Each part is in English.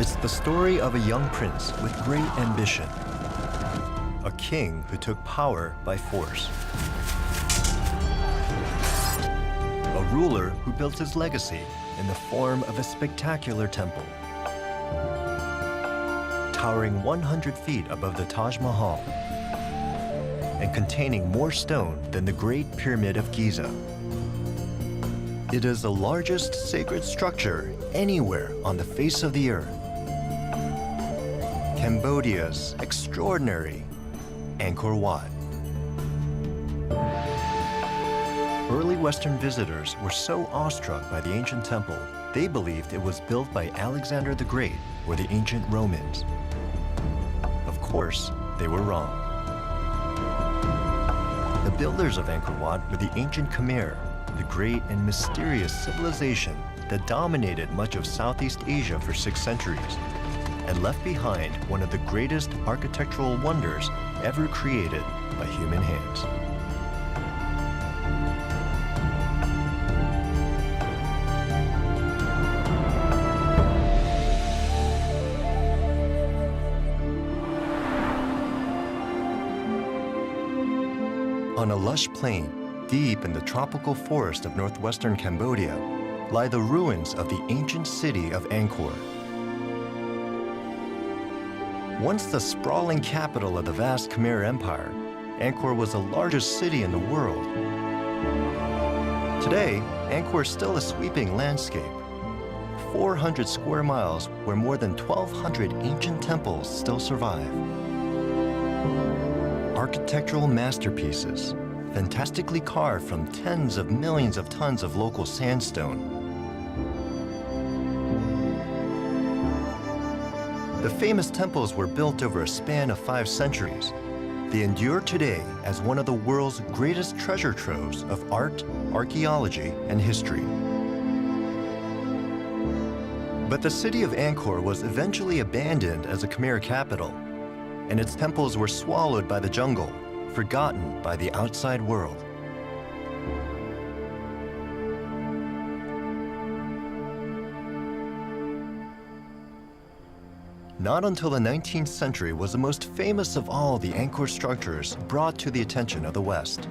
It's the story of a young prince with great ambition. A king who took power by force. A ruler who built his legacy in the form of a spectacular temple. Towering 100 feet above the Taj Mahal and containing more stone than the Great Pyramid of Giza. It is the largest sacred structure anywhere on the face of the earth. Cambodia's extraordinary Angkor Wat. Early Western visitors were so awestruck by the ancient temple, they believed it was built by Alexander the Great or the ancient Romans. Of course, they were wrong. The builders of Angkor Wat were the ancient Khmer, the great and mysterious civilization that dominated much of Southeast Asia for 6 centuries and left behind one of the greatest architectural wonders ever created by human hands. On a lush plain, deep in the tropical forest of northwestern Cambodia, lie the ruins of the ancient city of Angkor. Once the sprawling capital of the vast Khmer Empire, Angkor was the largest city in the world. Today, Angkor is still a sweeping landscape. 400 square miles where more than 1,200 ancient temples still survive. Architectural masterpieces, fantastically carved from tens of millions of tons of local sandstone. The famous temples were built over a span of 5 centuries. They endure today as one of the world's greatest treasure troves of art, archaeology, and history. But the city of Angkor was eventually abandoned as a Khmer capital, and its temples were swallowed by the jungle, forgotten by the outside world. Not until the 19th century was the most famous of all the Angkor structures brought to the attention of the West.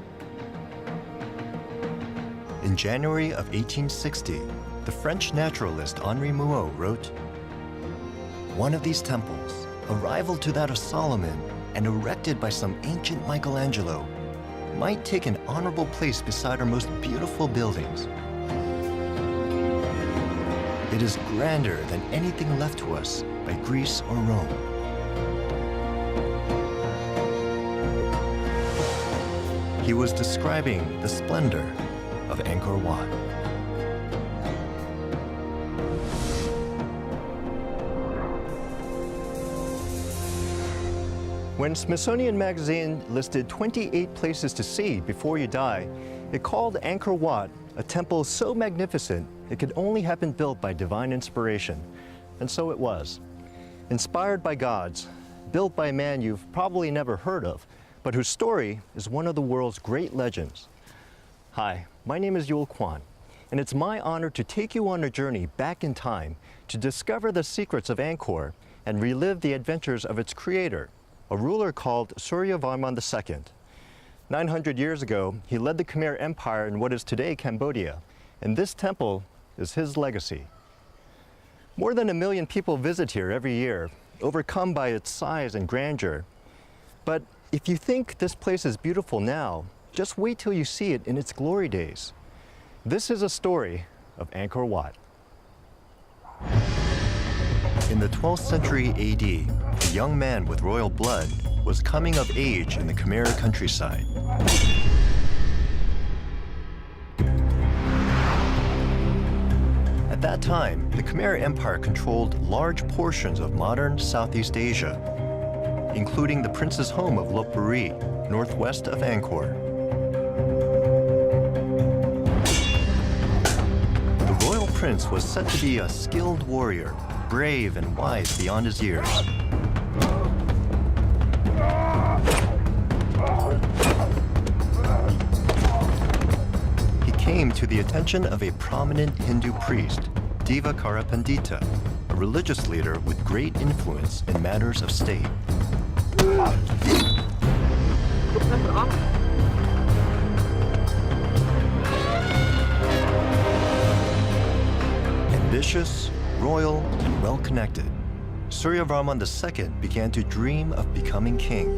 In January of 1860, the French naturalist Henri Mouot wrote, "One of these temples, a rival to that of Solomon and erected by some ancient Michelangelo, might take an honorable place beside our most beautiful buildings. It is grander than anything left to us by Greece or Rome." He was describing the splendor of Angkor Wat. When Smithsonian Magazine listed 28 places to see before you die, it called Angkor Wat a temple so magnificent it could only have been built by divine inspiration. And so it was. Inspired by gods, built by a man you've probably never heard of, but whose story is one of the world's great legends. Hi, my name is Yul Kwan, and it's my honor to take you on a journey back in time to discover the secrets of Angkor and relive the adventures of its creator, a ruler called Suryavarman II. 900 years ago, he led the Khmer Empire in what is today Cambodia, and this temple is his legacy. More than 1 million people visit here every year, overcome by its size and grandeur. But if you think this place is beautiful now, just wait till you see it in its glory days. This is a story of Angkor Wat. In the 12th century AD, a young man with royal blood was coming of age in the Khmer countryside. At that time, the Khmer Empire controlled large portions of modern Southeast Asia, including the prince's home of Lopburi, northwest of Angkor. The royal prince was said to be a skilled warrior, brave and wise beyond his years. He came to the attention of a prominent Hindu priest, Divakara Pandita, a a religious leader with great influence in matters of state. Ambitious, royal, and well-connected, Suryavarman II began to dream of becoming king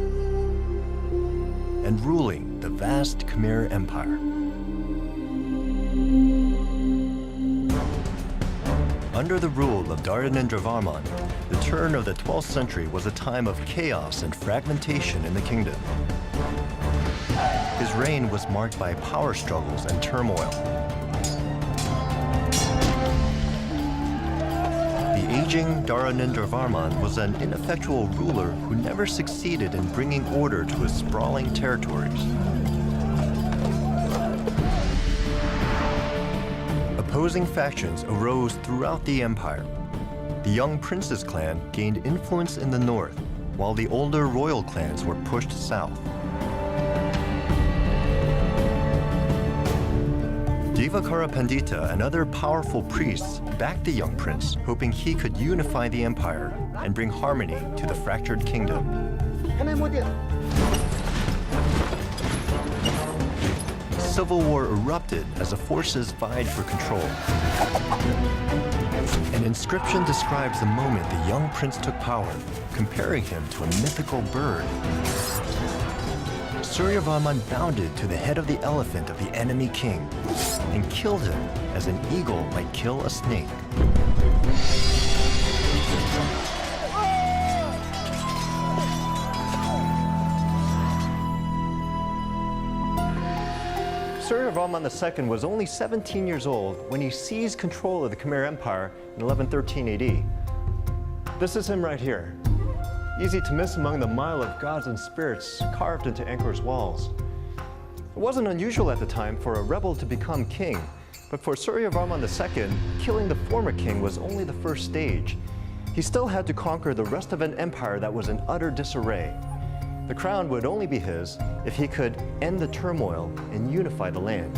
and ruling the vast Khmer Empire. Under the rule of Dharanendravarman, the turn of the 12th century was a time of chaos and fragmentation in the kingdom. His reign was marked by power struggles and turmoil. The aging Dharanendravarman was an ineffectual ruler who never succeeded in bringing order to his sprawling territories. Opposing factions arose throughout the empire. The young prince's clan gained influence in the north, while the older royal clans were pushed south. Divakara Pandita and other powerful priests backed the young prince, hoping he could unify the empire and bring harmony to the fractured kingdom. Civil war erupted as the forces vied for control. An inscription describes the moment the young prince took power, comparing him to a mythical bird. Suryavarman bounded to the head of the elephant of the enemy king and killed him as an eagle might kill a snake. Suryavarman II was only 17 years old when he seized control of the Khmer Empire in 1113 AD. This is him right here. Easy to miss among the mile of gods and spirits carved into Angkor's walls. It wasn't unusual at the time for a rebel to become king, but for Suryavarman II, killing the former king was only the first stage. He still had to conquer the rest of an empire that was in utter disarray. The crown would only be his if he could end the turmoil and unify the land.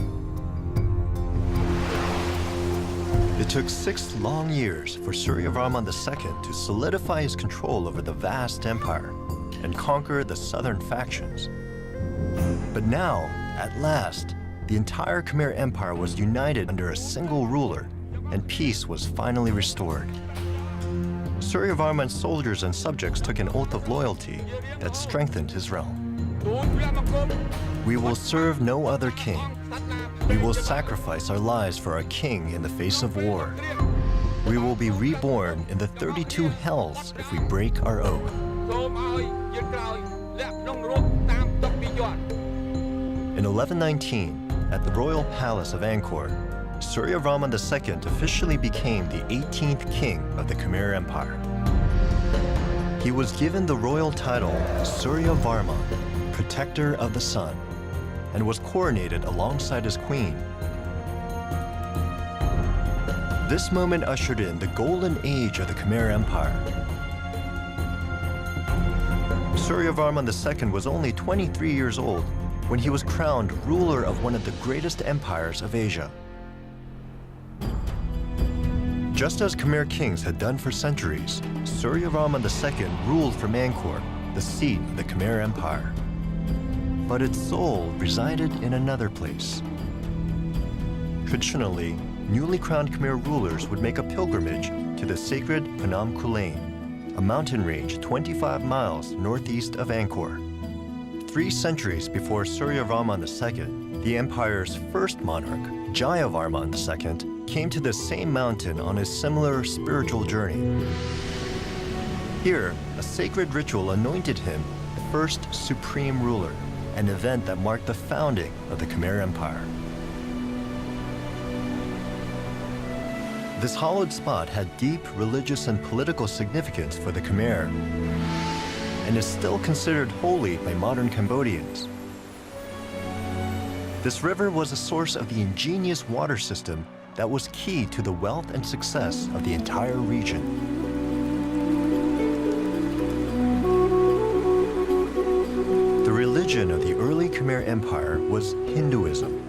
It took 6 long years for Suryavarman II to solidify his control over the vast empire and conquer the southern factions. But now, at last, the entire Khmer Empire was united under a single ruler, and peace was finally restored. Suryavarman's soldiers and subjects took an oath of loyalty that strengthened his realm. We will serve no other king. We will sacrifice our lives for our king in the face of war. We will be reborn in the 32 hells if we break our oath. In 1119, at the royal palace of Angkor, Suryavarman II officially became the 18th king of the Khmer Empire. He was given the royal title Suryavarman, Protector of the Sun, and was coronated alongside his queen. This moment ushered in the golden age of the Khmer Empire. Suryavarman II was only 23 years old when he was crowned ruler of one of the greatest empires of Asia. Just as Khmer kings had done for centuries, Suryavarman II ruled from Angkor, the seat of the Khmer Empire. But its soul resided in another place. Traditionally, newly crowned Khmer rulers would make a pilgrimage to the sacred Phnom Kulen, a mountain range 25 miles northeast of Angkor. 3 centuries before Suryavarman II, the empire's first monarch, Jayavarman II, came to the same mountain on a similar spiritual journey. Here, a sacred ritual anointed him the first supreme ruler, an event that marked the founding of the Khmer Empire. This hallowed spot had deep religious and political significance for the Khmer, and is still considered holy by modern Cambodians. This river was a source of the ingenious water system that was key to the wealth and success of the entire region. The religion of the early Khmer Empire was Hinduism,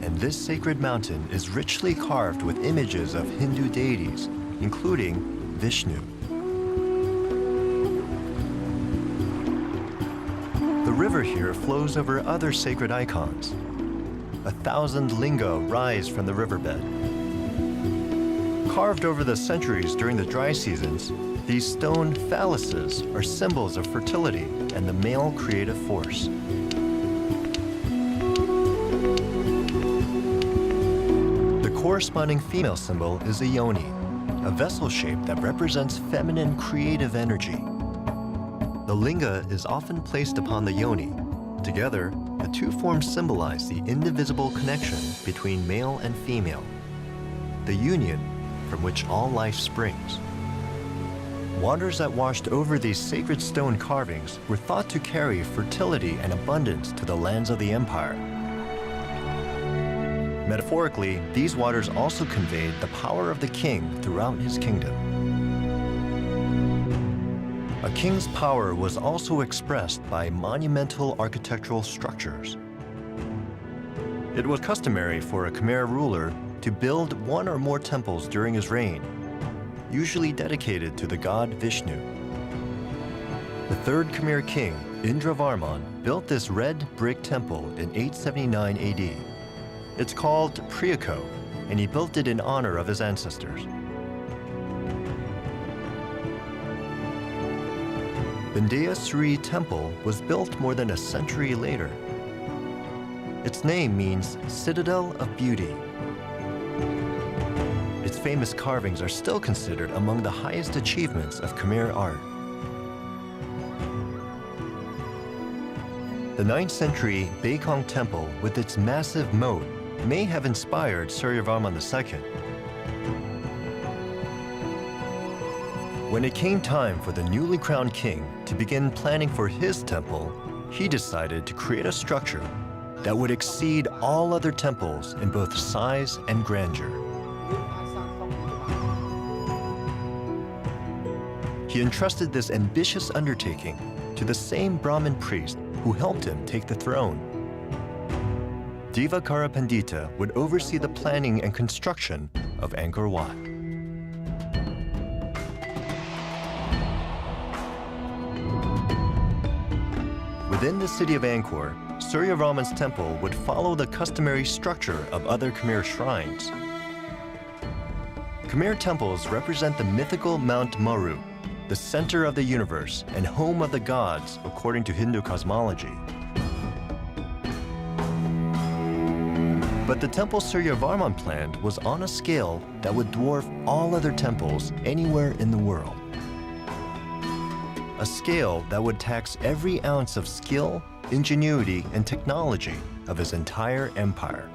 and this sacred mountain is richly carved with images of Hindu deities, including Vishnu. The river here flows over other sacred icons. 1,000 linga rise from the riverbed. Carved over the centuries during the dry seasons, these stone phalluses are symbols of fertility and the male creative force. The corresponding female symbol is a yoni, a vessel shape that represents feminine creative energy. The linga is often placed upon the yoni. Together, the two forms symbolize the indivisible connection between male and female, the union from which all life springs. Waters that washed over these sacred stone carvings were thought to carry fertility and abundance to the lands of the empire. Metaphorically, these waters also conveyed the power of the king throughout his kingdom. A king's power was also expressed by monumental architectural structures. It was customary for a Khmer ruler to build one or more temples during his reign, usually dedicated to the god Vishnu. The third Khmer king, Indravarman, built this red brick temple in 879 AD. It's called Priyako, and he built it in honor of his ancestors. Bindaya Sri Temple was built more than a century later. Its name means Citadel of Beauty. Its famous carvings are still considered among the highest achievements of Khmer art. The 9th century Baekong Temple, with its massive moat, may have inspired Suryavarman II. When it came time for the newly crowned king to begin planning for his temple, he decided to create a structure that would exceed all other temples in both size and grandeur. He entrusted this ambitious undertaking to the same Brahmin priest who helped him take the throne. Divakara Pandita would oversee the planning and construction of Angkor Wat. Within the city of Angkor, Suryavarman's temple would follow the customary structure of other Khmer shrines. Khmer temples represent the mythical Mount Meru, the center of the universe and home of the gods according to Hindu cosmology. But the temple Suryavarman planned was on a scale that would dwarf all other temples anywhere in the world. A scale that would tax every ounce of skill, ingenuity, and technology of his entire empire.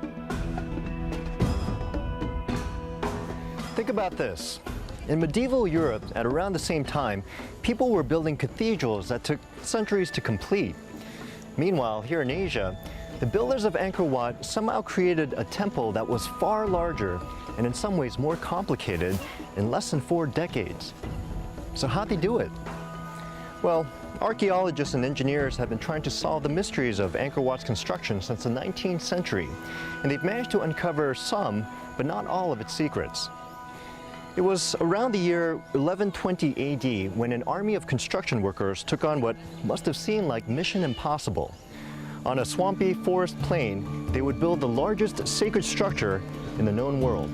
Think about this. In medieval Europe, at around the same time, people were building cathedrals that took centuries to complete. Meanwhile, here in Asia, the builders of Angkor Wat somehow created a temple that was far larger and in some ways more complicated in less than 4 decades. So how'd they do it? Well, archaeologists and engineers have been trying to solve the mysteries of Angkor Wat's construction since the 19th century, and they've managed to uncover some, but not all of its secrets. It was around the year 1120 AD when an army of construction workers took on what must have seemed like mission impossible. On a swampy forest plain, they would build the largest sacred structure in the known world.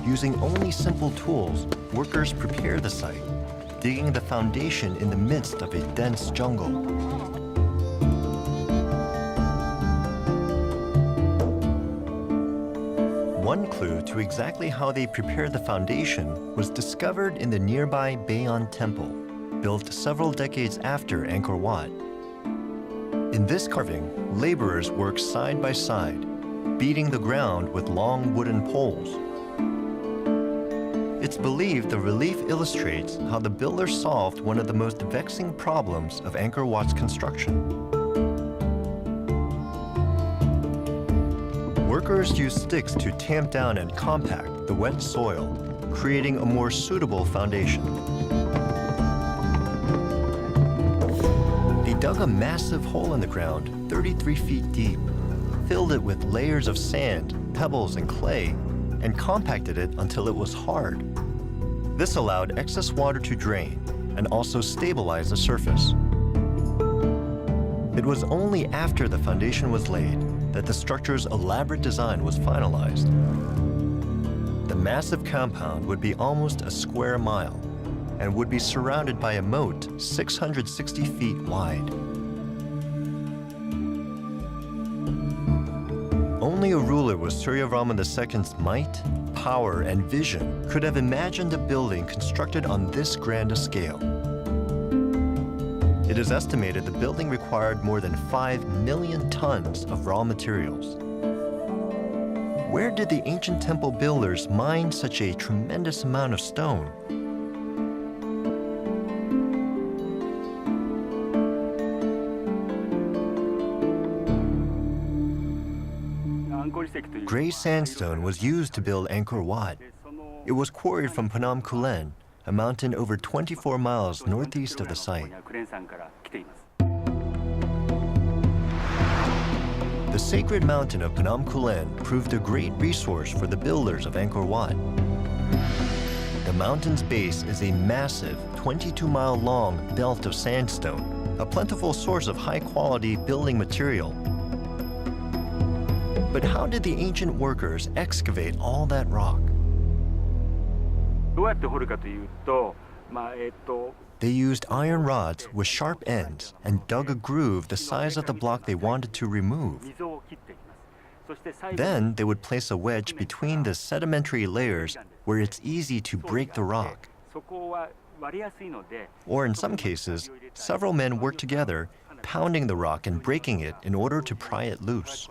Using only simple tools, workers prepare the site, digging the foundation in the midst of a dense jungle. One clue to exactly how they prepared the foundation was discovered in the nearby Bayon Temple, built several decades after Angkor Wat. In this carving, laborers work side by side, beating the ground with long wooden poles. It's believed the relief illustrates how the builder solved one of the most vexing problems of Angkor Wat's construction. Workers use sticks to tamp down and compact the wet soil, creating a more suitable foundation. dug a massive hole in the ground 33 feet deep, filled it with layers of sand, pebbles, and clay, and compacted it until it was hard. This allowed excess water to drain and also stabilize the surface. It was only after the foundation was laid that the structure's elaborate design was finalized. The massive compound would be almost a square mile and would be surrounded by a moat 660 feet wide. Only a ruler with Suryavarman II's might, power, and vision could have imagined a building constructed on this grand a scale. It is estimated the building required more than 5 million tons of raw materials. Where did the ancient temple builders mine such a tremendous amount of stone? Gray sandstone was used to build Angkor Wat. It was quarried from Phnom Kulen, a mountain over 24 miles northeast of the site. The sacred mountain of Phnom Kulen proved a great resource for the builders of Angkor Wat. The mountain's base is a massive 22-mile-long belt of sandstone, a plentiful source of high-quality building material. But how did the ancient workers excavate all that rock? They used iron rods with sharp ends and dug a groove the size of the block they wanted to remove. Then they would place a wedge between the sedimentary layers where it's easy to break the rock. Or in some cases, several men worked together, pounding the rock and breaking it in order to pry it loose.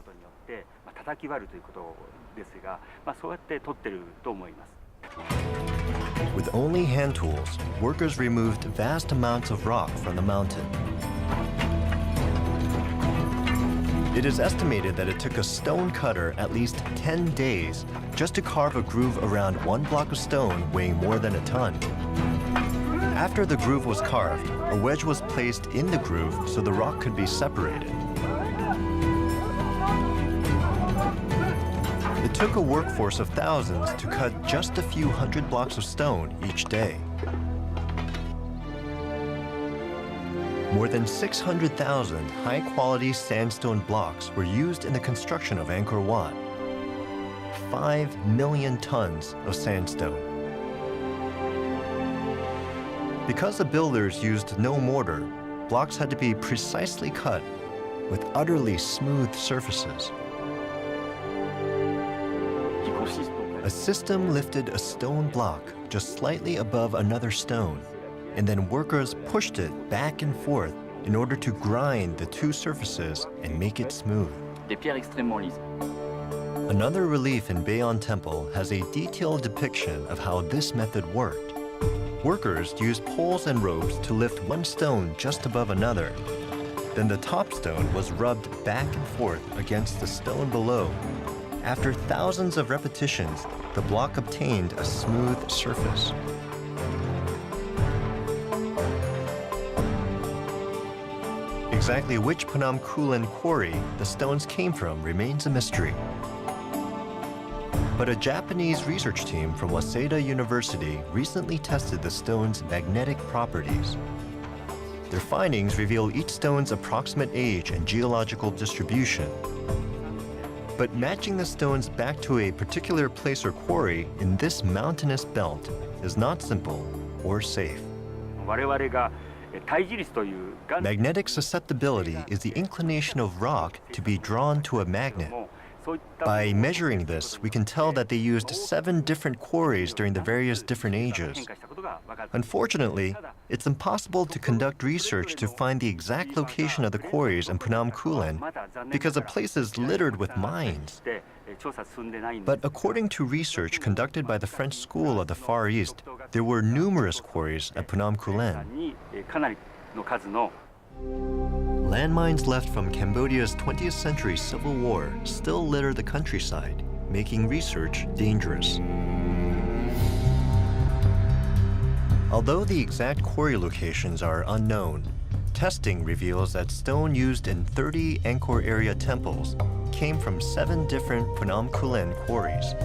With only hand tools, workers removed vast amounts of rock from the mountain. It is estimated that it took a stone cutter at least 10 days just to carve a groove around one block of stone weighing more than a ton. After the groove was carved, a wedge was placed in the groove so the rock could be separated. It took a workforce of thousands to cut just a few hundred blocks of stone each day. More than 600,000 high-quality sandstone blocks were used in the construction of Angkor Wat. 5 million tons of sandstone. Because the builders used no mortar, blocks had to be precisely cut with utterly smooth surfaces. A system lifted a stone block just slightly above another stone, and then workers pushed it back and forth in order to grind the two surfaces and make it smooth. Another relief in Bayon Temple has a detailed depiction of how this method worked. Workers used poles and ropes to lift one stone just above another. Then the top stone was rubbed back and forth against the stone below. After thousands of repetitions, the block obtained a smooth surface. Exactly which Phnom Kulen quarry the stones came from remains a mystery. But a Japanese research team from Waseda University recently tested the stone's magnetic properties. Their findings reveal each stone's approximate age and geological distribution. But matching the stones back to a particular place or quarry in this mountainous belt is not simple or safe. Magnetic susceptibility is the inclination of rock to be drawn to a magnet. By measuring this, we can tell that they used 7 different quarries during the various different ages. Unfortunately, it's impossible to conduct research to find the exact location of the quarries in Phnom Kulen because the place is littered with mines. But according to research conducted by the French School of the Far East, there were numerous quarries at Phnom Kulen. Landmines left from Cambodia's 20th century civil war still litter the countryside, making research dangerous. Although the exact quarry locations are unknown, Testing reveals that stone used in 30 Angkor area temples came from 7 different Phnom Kulen quarries.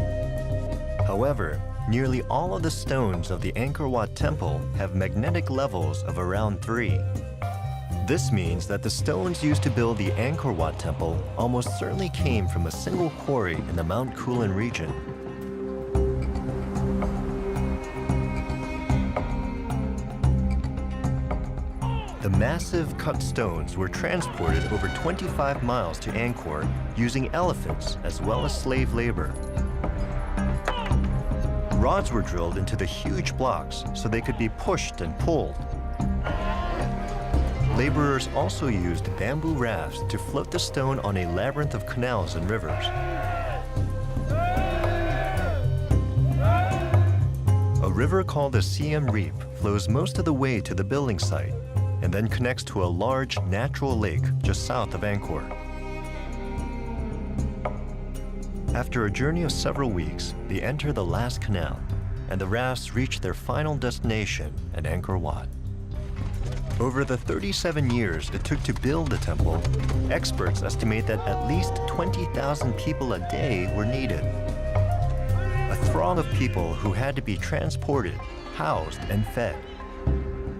However, nearly all of the stones of the Angkor Wat temple have magnetic levels of around 3. This means that the stones used to build the Angkor Wat temple almost certainly came from a single quarry in the Mount Kulen region. The massive cut stones were transported over 25 miles to Angkor using elephants as well as slave labor. Rods were drilled into the huge blocks so they could be pushed and pulled. Laborers also used bamboo rafts to float the stone on a labyrinth of canals and rivers. A river called the Siem Reap flows most of the way to the building site and then connects to a large natural lake just south of Angkor. After a journey of several weeks, they enter the last canal, and the rafts reach their final destination at Angkor Wat. Over the 37 years it took to build the temple, experts estimate that at least 20,000 people a day were needed. A throng of people who had to be transported, housed, and fed.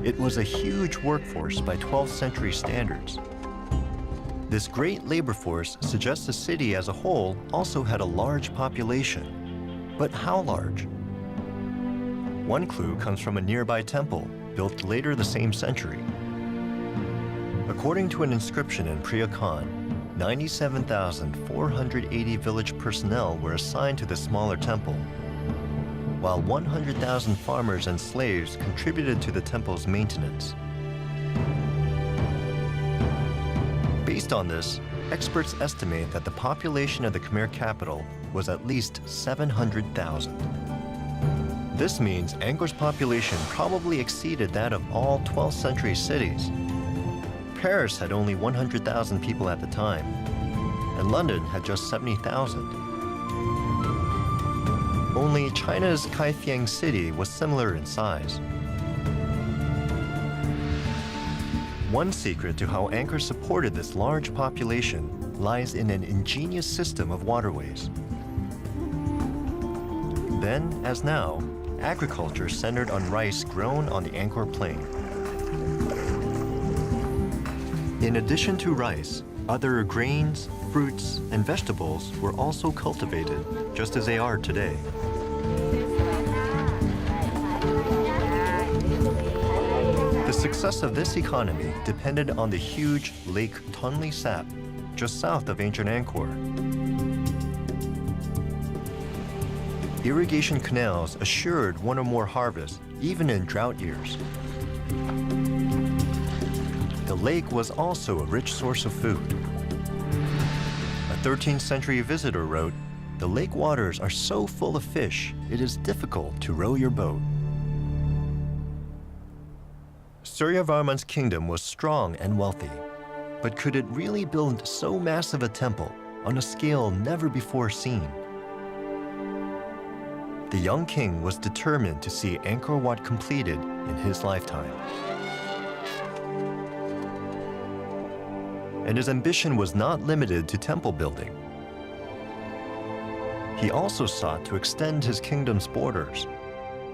It was a huge workforce by 12th century standards. This great labor force suggests the city as a whole also had a large population. But how large? One clue comes from a nearby temple, built later the same century. According to an inscription in Preah Khan, 97,480 village personnel were assigned to the smaller temple, while 100,000 farmers and slaves contributed to the temple's maintenance. Based on this, experts estimate that the population of the Khmer capital was at least 700,000. This means Angkor's population probably exceeded that of all 12th century cities. Paris had only 100,000 people at the time, and London had just 70,000. Only China's Kaifeng city was similar in size. One secret to how Angkor supported this large population lies in an ingenious system of waterways. Then, as now, agriculture centered on rice grown on the Angkor Plain. In addition to rice, other grains, fruits, and vegetables were also cultivated, just as they are today. The success of this economy depended on the huge Lake Tonle Sap, just south of ancient Angkor. Irrigation canals assured one or more harvests, even in drought years. The lake was also a rich source of food. A 13th century visitor wrote, "The lake waters are so full of fish, it is difficult to row your boat." Suryavarman's kingdom was strong and wealthy, but could it really build so massive a temple on a scale never before seen? The young king was determined to see Angkor Wat completed in his lifetime. And his ambition was not limited to temple building. He also sought to extend his kingdom's borders.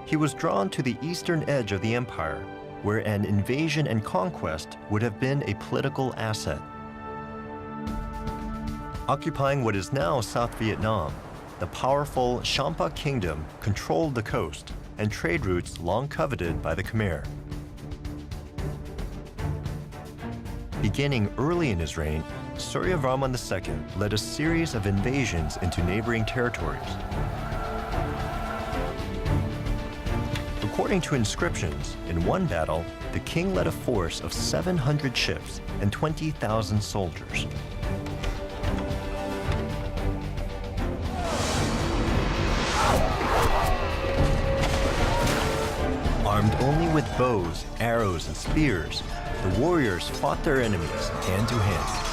He was drawn to the eastern edge of the empire, where an invasion and conquest would have been a political asset. Occupying what is now South Vietnam, the powerful Champa kingdom controlled the coast and trade routes long coveted by the Khmer. Beginning early in his reign, Suryavarman II led a series of invasions into neighboring territories. According to inscriptions, in one battle, the king led a force of 700 ships and 20,000 soldiers. Armed only with bows, arrows, and spears, the warriors fought their enemies hand to hand.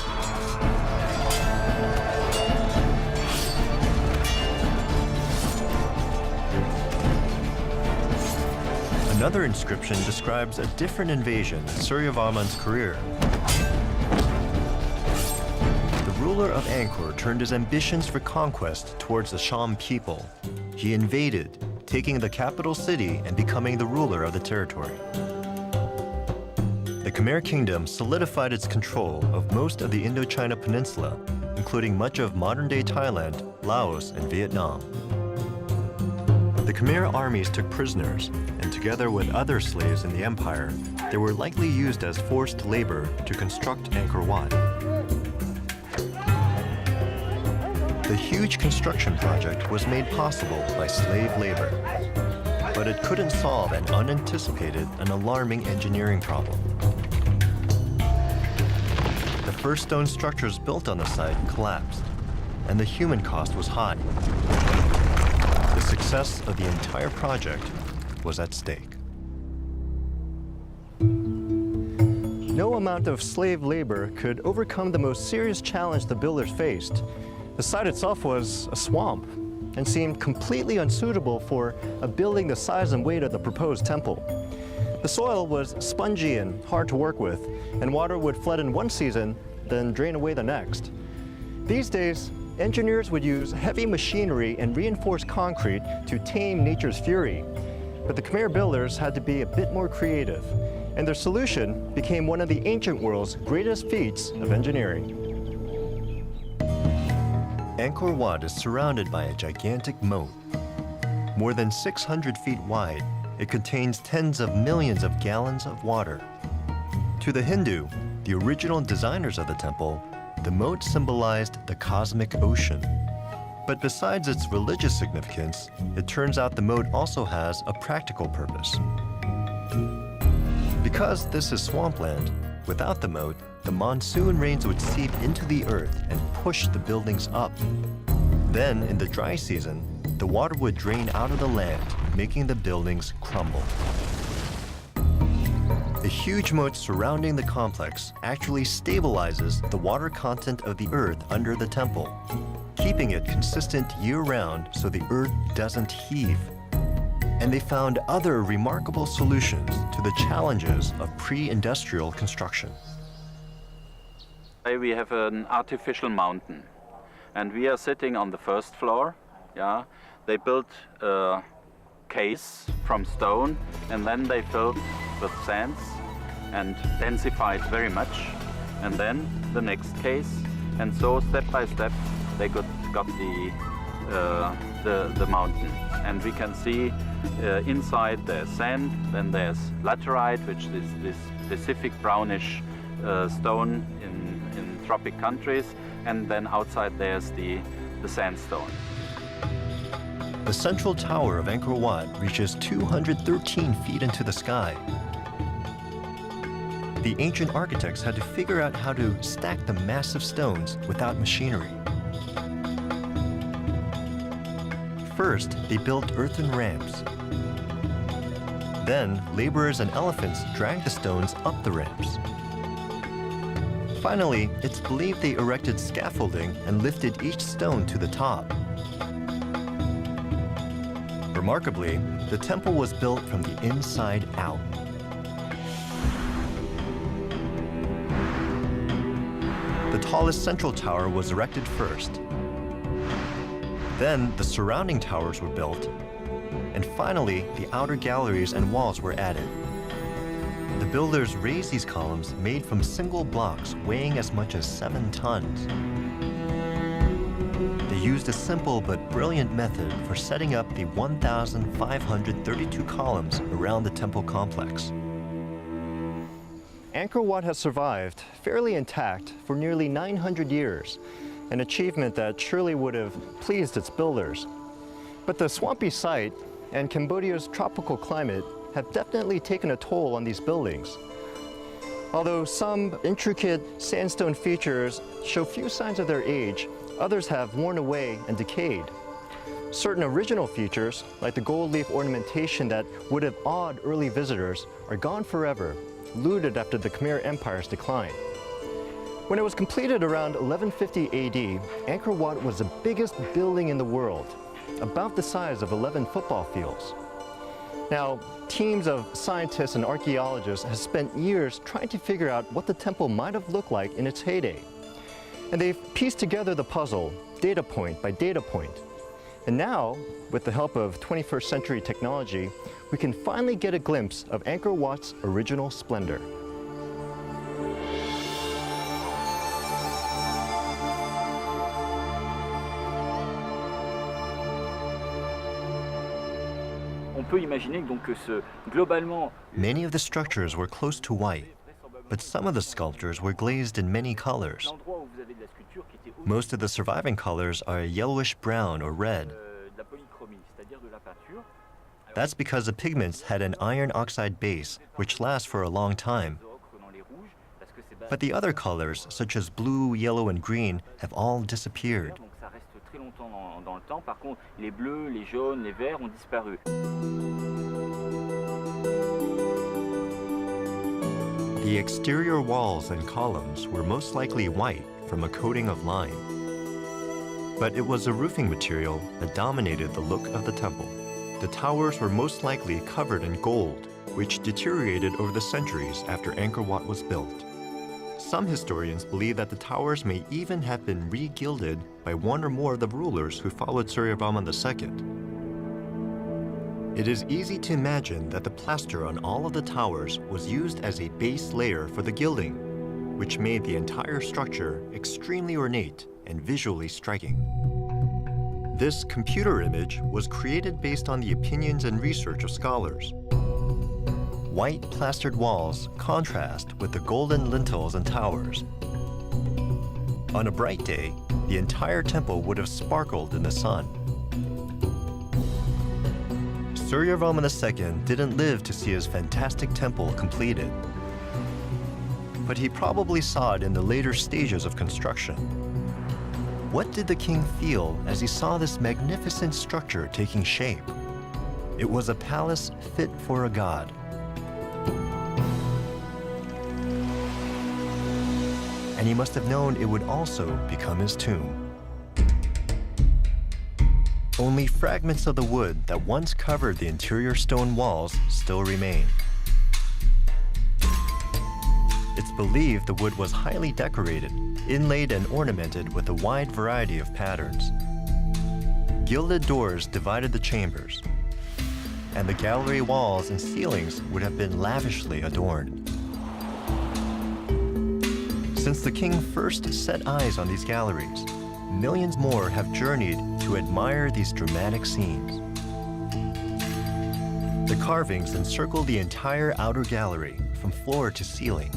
Another inscription describes a different invasion in Suryavarman's career. The ruler of Angkor turned his ambitions for conquest towards the Sham people. He invaded, taking the capital city and becoming the ruler of the territory. The Khmer Kingdom solidified its control of most of the Indochina Peninsula, including much of modern-day Thailand, Laos, and Vietnam. The Khmer armies took prisoners, and together with other slaves in the empire, they were likely used as forced labor to construct Angkor Wat. The huge construction project was made possible by slave labor, but it couldn't solve an unanticipated and alarming engineering problem. The first stone structures built on the site collapsed, and the human cost was high. The success of the entire project was at stake. No amount of slave labor could overcome the most serious challenge the builders faced. The site itself was a swamp and seemed completely unsuitable for a building the size and weight of the proposed temple. The soil was spongy and hard to work with, and water would flood in one season, then drain away the next. These days, engineers would use heavy machinery and reinforced concrete to tame nature's fury. But the Khmer builders had to be a bit more creative, and their solution became one of the ancient world's greatest feats of engineering. Angkor Wat is surrounded by a gigantic moat. More than 600 feet wide, it contains tens of millions of gallons of water. To the Hindu, the original designers of the temple, the moat symbolized the cosmic ocean. But besides its religious significance, it turns out the moat also has a practical purpose. Because this is swampland, without the moat, the monsoon rains would seep into the earth and push the buildings up. Then, in the dry season, the water would drain out of the land, making the buildings crumble. The huge moat surrounding the complex actually stabilizes the water content of the earth under the temple, keeping it consistent year-round so the earth doesn't heave. And they found other remarkable solutions to the challenges of pre-industrial construction. We have an artificial mountain, and we are sitting on the first floor. Yeah, they built a case from stone, and then they filled with sands and densified very much, and then the next case, and so step by step they got the mountain. And we can see inside there's sand, then there's laterite, which is this specific brownish stone in tropic countries, and then outside there's the sandstone. The central tower of Angkor Wat reaches 213 feet into the sky. The ancient architects had to figure out how to stack the massive stones without machinery. First, they built earthen ramps. Then, laborers and elephants dragged the stones up the ramps. Finally, it's believed they erected scaffolding and lifted each stone to the top. Remarkably, the temple was built from the inside out. The tallest central tower was erected first. Then the surrounding towers were built, and finally the outer galleries and walls were added. The builders raised these columns made from single blocks weighing as much as 7 tons. They used a simple but brilliant method for setting up the 1,532 columns around the temple complex. Angkor Wat has survived fairly intact for nearly 900 years, an achievement that surely would have pleased its builders. But the swampy site and Cambodia's tropical climate have definitely taken a toll on these buildings. Although some intricate sandstone features show few signs of their age, others have worn away and decayed. Certain original features, like the gold leaf ornamentation that would have awed early visitors, are gone forever, looted after the Khmer Empire's decline. When it was completed around 1150 AD, Angkor Wat was the biggest building in the world, about the size of 11 football fields. Now, teams of scientists and archaeologists have spent years trying to figure out what the temple might have looked like in its heyday. And they've pieced together the puzzle, data point by data point. And now, with the help of 21st century technology, we can finally get a glimpse of Angkor Wat's original splendor. On peut imaginer donc que globalement, Many of the structures were close to white, but some of the sculptures were glazed in many colors. l'endroit où vous avez de la sculpture qui était au Most of the surviving colors are yellowish brown or red. de la polychromie, c'est-à-dire de la peinture. That's because the pigments had an iron oxide base, which lasts for a long time. Ocre dans les rouges, parce que c'est But the other colors, such as blue, yellow, and green, have all disappeared. donc ça reste très longtemps dans le temps. Par contre, les bleus, les jaunes, les verts ont disparu. The exterior walls and columns were most likely white from a coating of lime. But it was the roofing material that dominated the look of the temple. The towers were most likely covered in gold, which deteriorated over the centuries after Angkor Wat was built. Some historians believe that the towers may even have been re-gilded by one or more of the rulers who followed Suryavarman II. It is easy to imagine that the plaster on all of the towers was used as a base layer for the gilding, which made the entire structure extremely ornate and visually striking. This computer image was created based on the opinions and research of scholars. White plastered walls contrast with the golden lintels and towers. On a bright day, the entire temple would have sparkled in the sun. Suryavarman II didn't live to see his fantastic temple completed, but he probably saw it in the later stages of construction. What did the king feel as he saw this magnificent structure taking shape? It was a palace fit for a god. And he must have known it would also become his tomb. Only fragments of the wood that once covered the interior stone walls still remain. It's believed the wood was highly decorated, inlaid and ornamented with a wide variety of patterns. Gilded doors divided the chambers, and the gallery walls and ceilings would have been lavishly adorned. Since the king first set eyes on these galleries, millions more have journeyed to admire these dramatic scenes. The carvings encircle the entire outer gallery from floor to ceiling.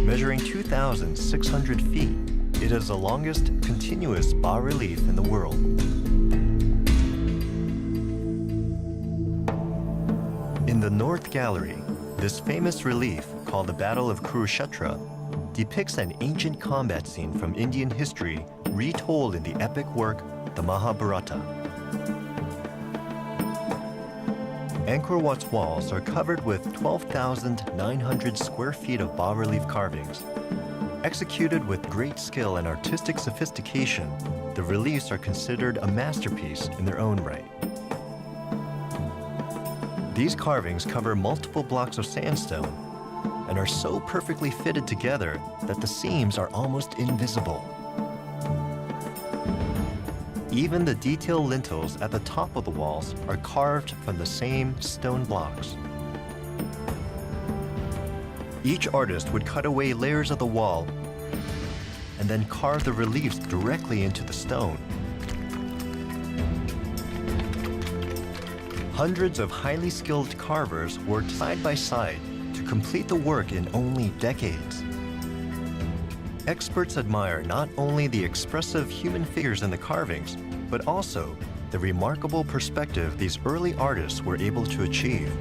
Measuring 2,600 feet, it is the longest continuous bas-relief in the world. In the North Gallery, this famous relief, called the Battle of Kurukshetra, depicts an ancient combat scene from Indian history retold in the epic work, the Mahabharata. Angkor Wat's walls are covered with 12,900 square feet of bas-relief carvings. Executed with great skill and artistic sophistication, the reliefs are considered a masterpiece in their own right. These carvings cover multiple blocks of sandstone and are so perfectly fitted together that the seams are almost invisible. Even the detailed lintels at the top of the walls are carved from the same stone blocks. Each artist would cut away layers of the wall and then carve the reliefs directly into the stone. Hundreds of highly skilled carvers worked side by side to complete the work in only decades. Experts admire not only the expressive human figures in the carvings, but also the remarkable perspective these early artists were able to achieve.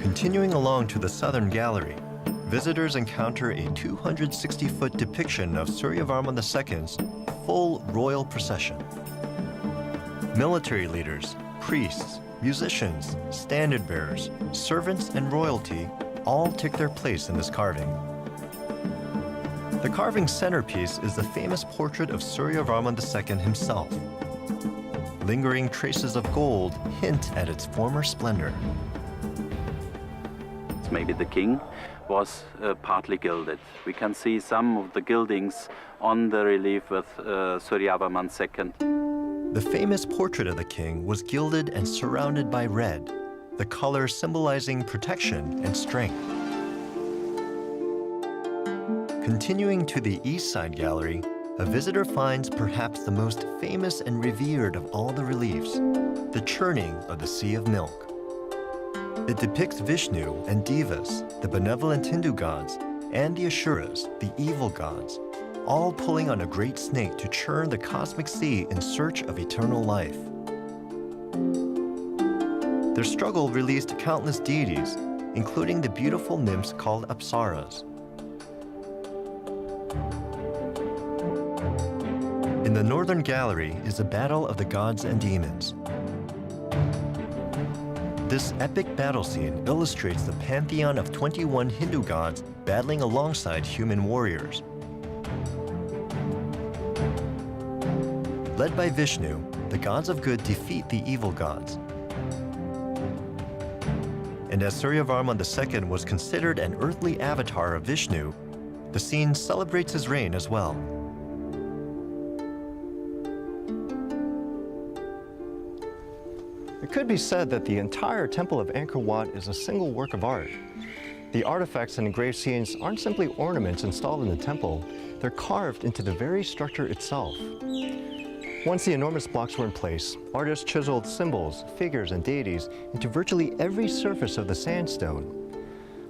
Continuing along to the southern gallery, visitors encounter a 260-foot depiction of Suryavarman II's full royal procession. Military leaders, priests, musicians, standard bearers, servants, and royalty all took their place in this carving. The carving's centerpiece is the famous portrait of Suryavarman II himself. Lingering traces of gold hint at its former splendor. Maybe the king was partly gilded. We can see some of the gildings on the relief with Suryavarman II. The famous portrait of the king was gilded and surrounded by red, the color symbolizing protection and strength. Continuing to the East Side Gallery, a visitor finds perhaps the most famous and revered of all the reliefs, the churning of the Sea of Milk. It depicts Vishnu and Devas, the benevolent Hindu gods, and the Asuras, the evil gods, all pulling on a great snake to churn the cosmic sea in search of eternal life. Their struggle released countless deities, including the beautiful nymphs called Apsaras. In the Northern Gallery is a battle of the gods and demons. This epic battle scene illustrates the pantheon of 21 Hindu gods battling alongside human warriors. Led by Vishnu, the gods of good defeat the evil gods. And as Suryavarman II was considered an earthly avatar of Vishnu, the scene celebrates his reign as well. It could be said that the entire temple of Angkor Wat is a single work of art. The artifacts and engraved scenes aren't simply ornaments installed in the temple, they're carved into the very structure itself. Once the enormous blocks were in place, artists chiseled symbols, figures, and deities into virtually every surface of the sandstone.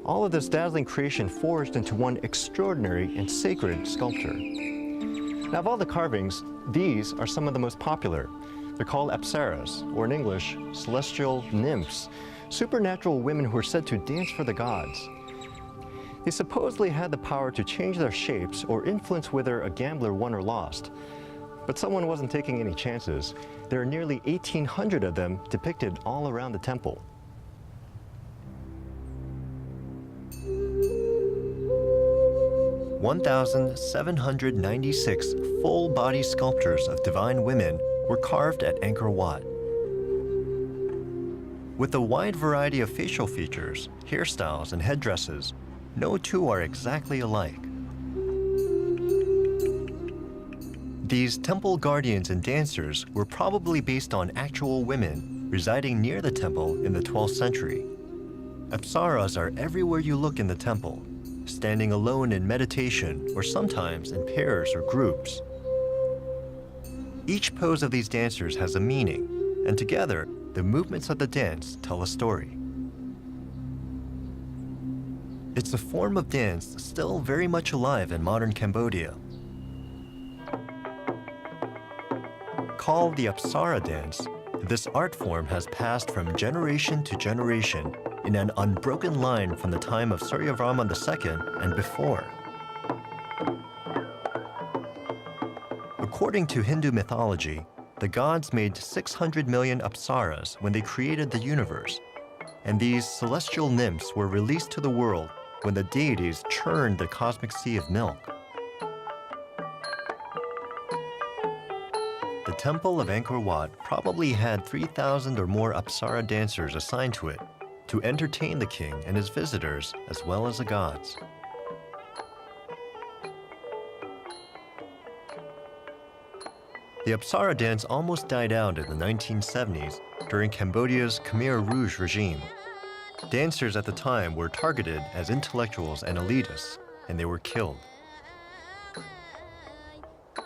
All of this dazzling creation forged into one extraordinary and sacred sculpture. Now, of all the carvings, these are some of the most popular. They're called apsaras, or in English, celestial nymphs, supernatural women who are said to dance for the gods. They supposedly had the power to change their shapes or influence whether a gambler won or lost. But someone wasn't taking any chances. There are nearly 1,800 of them depicted all around the temple. (1,796 full-body sculptures of divine women were carved at Angkor Wat. With a wide variety of facial features, hairstyles, and headdresses, no two are exactly alike. These temple guardians and dancers were probably based on actual women residing near the temple in the 12th century. Apsaras are everywhere you look in the temple, standing alone in meditation or sometimes in pairs or groups. Each pose of these dancers has a meaning, and together, the movements of the dance tell a story. It's a form of dance still very much alive in modern Cambodia. Called the Apsara dance, this art form has passed from generation to generation in an unbroken line from the time of Suryavarman II and before. According to Hindu mythology, the gods made 600 million apsaras when they created the universe, and these celestial nymphs were released to the world when the deities churned the cosmic sea of milk. The temple of Angkor Wat probably had 3,000 or more apsara dancers assigned to it to entertain the king and his visitors as well as the gods. The Apsara dance almost died out in the 1970s during Cambodia's Khmer Rouge regime. Dancers at the time were targeted as intellectuals and elitists, and they were killed.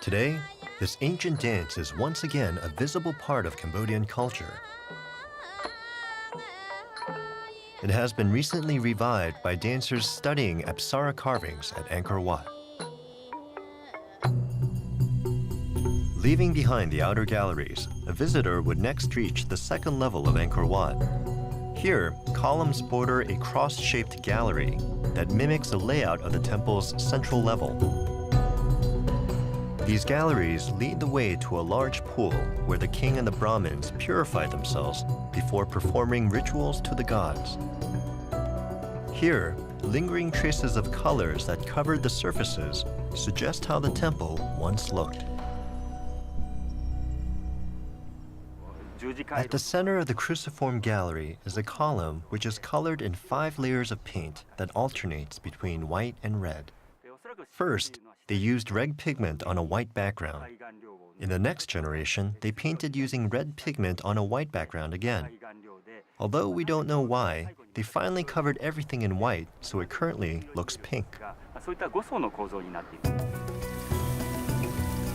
Today, this ancient dance is once again a visible part of Cambodian culture. It has been recently revived by dancers studying Apsara carvings at Angkor Wat. Leaving behind the outer galleries, a visitor would next reach the second level of Angkor Wat. Here, columns border a cross-shaped gallery that mimics the layout of the temple's central level. These galleries lead the way to a large pool where the king and the Brahmins purify themselves before performing rituals to the gods. Here, lingering traces of colors that covered the surfaces suggest how the temple once looked. At the center of the cruciform gallery is a column which is colored in 5 layers of paint that alternates between white and red. First, they used red pigment on a white background. In the next generation, they painted using red pigment on a white background again. Although we don't know why, they finally covered everything in white, so it currently looks pink.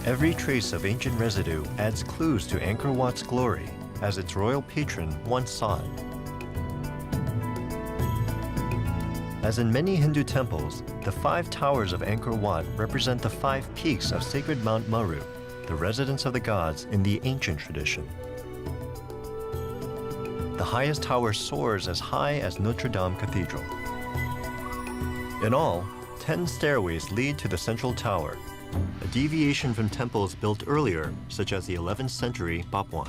Every trace of ancient residue adds clues to Angkor Wat's glory, as its royal patron once saw it. As in many Hindu temples, the 5 towers of Angkor Wat represent the 5 peaks of sacred Mount Meru, the residence of the gods in the ancient tradition. The highest tower soars as high as Notre Dame Cathedral. In all, 10 stairways lead to the central tower, a deviation from temples built earlier, such as the 11th century Bapwan.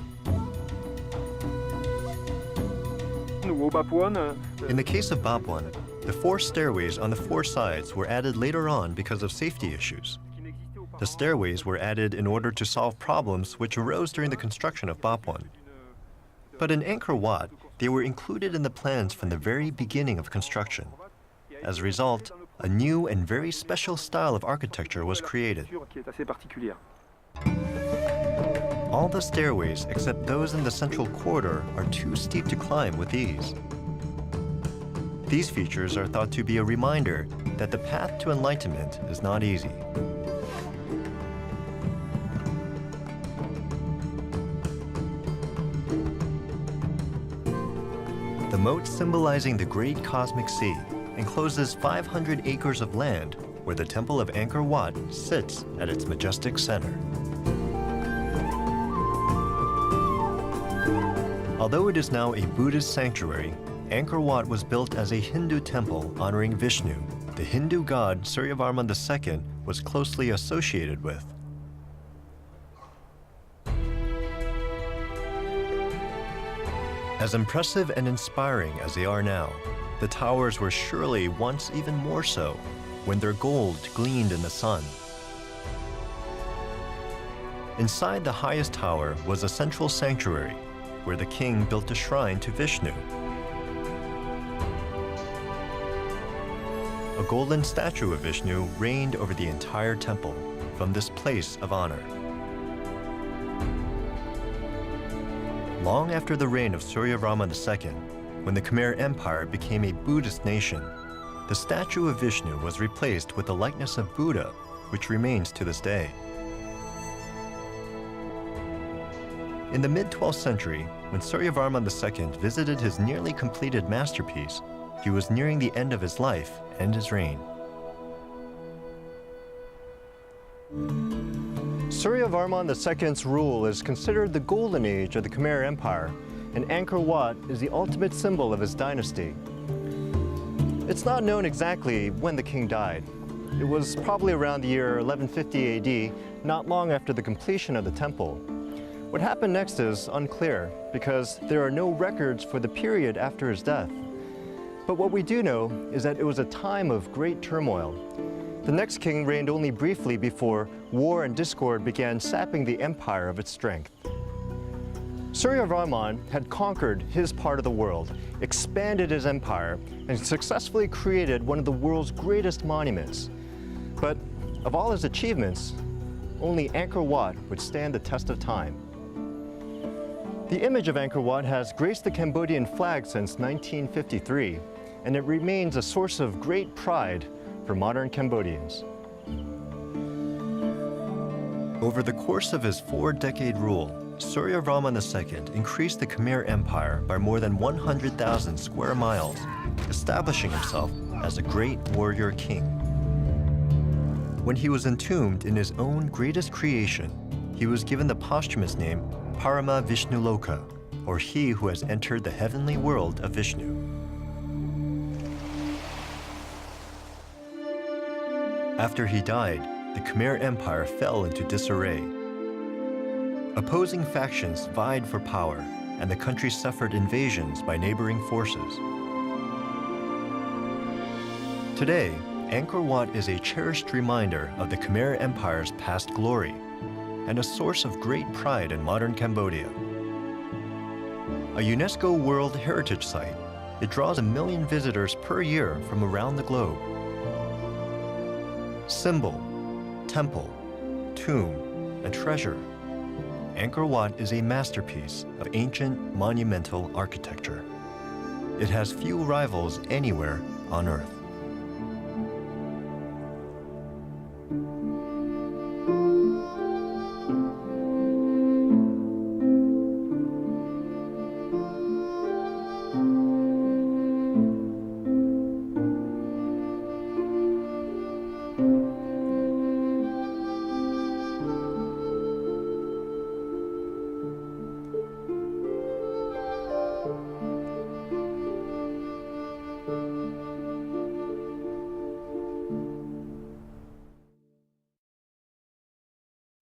In the case of Bapwan, the 4 stairways on the 4 sides were added later on because of safety issues. The stairways were added in order to solve problems which arose during the construction of Bapwan. But in Angkor Wat, they were included in the plans from the very beginning of construction. As a result, a new and very special style of architecture was created. All the stairways except those in the central corridor are too steep to climb with ease. These features are thought to be a reminder that the path to enlightenment is not easy. The moat symbolizing the great cosmic sea encloses 500 acres of land where the Temple of Angkor Wat sits at its majestic center. Although it is now a Buddhist sanctuary, Angkor Wat was built as a Hindu temple honoring Vishnu, the Hindu god Suryavarman II was closely associated with. As impressive and inspiring as they are now, the towers were surely once even more so when their gold gleamed in the sun. Inside the highest tower was a central sanctuary where the king built a shrine to Vishnu. A golden statue of Vishnu reigned over the entire temple from this place of honor. Long after the reign of Suryavarman II, when the Khmer Empire became a Buddhist nation, the statue of Vishnu was replaced with the likeness of Buddha, which remains to this day. In the mid-12th century, when Suryavarman II visited his nearly completed masterpiece, he was nearing the end of his life and his reign. Suryavarman II's rule is considered the golden age of the Khmer Empire, and Angkor Wat is the ultimate symbol of his dynasty. It's not known exactly when the king died. It was probably around the year 1150 AD, not long after the completion of the temple. What happened next is unclear, because there are no records for the period after his death. But what we do know is that it was a time of great turmoil. The next king reigned only briefly before war and discord began sapping the empire of its strength. Suryavarman had conquered his part of the world, expanded his empire, and successfully created one of the world's greatest monuments. But of all his achievements, only Angkor Wat would stand the test of time. The image of Angkor Wat has graced the Cambodian flag since 1953, and it remains a source of great pride for modern Cambodians. Over the course of his 4-decade rule, Suryavarman II increased the Khmer Empire by more than 100,000 square miles, establishing himself as a great warrior king. When he was entombed in his own greatest creation, he was given the posthumous name Parama Vishnuloka, or he who has entered the heavenly world of Vishnu. After he died, the Khmer Empire fell into disarray. Opposing factions vied for power, and the country suffered invasions by neighboring forces. Today, Angkor Wat is a cherished reminder of the Khmer Empire's past glory and a source of great pride in modern Cambodia. A UNESCO World Heritage Site, it draws 1 million visitors per year from around the globe. Symbol, temple, tomb, and treasure, Angkor Wat is a masterpiece of ancient monumental architecture. It has few rivals anywhere on Earth.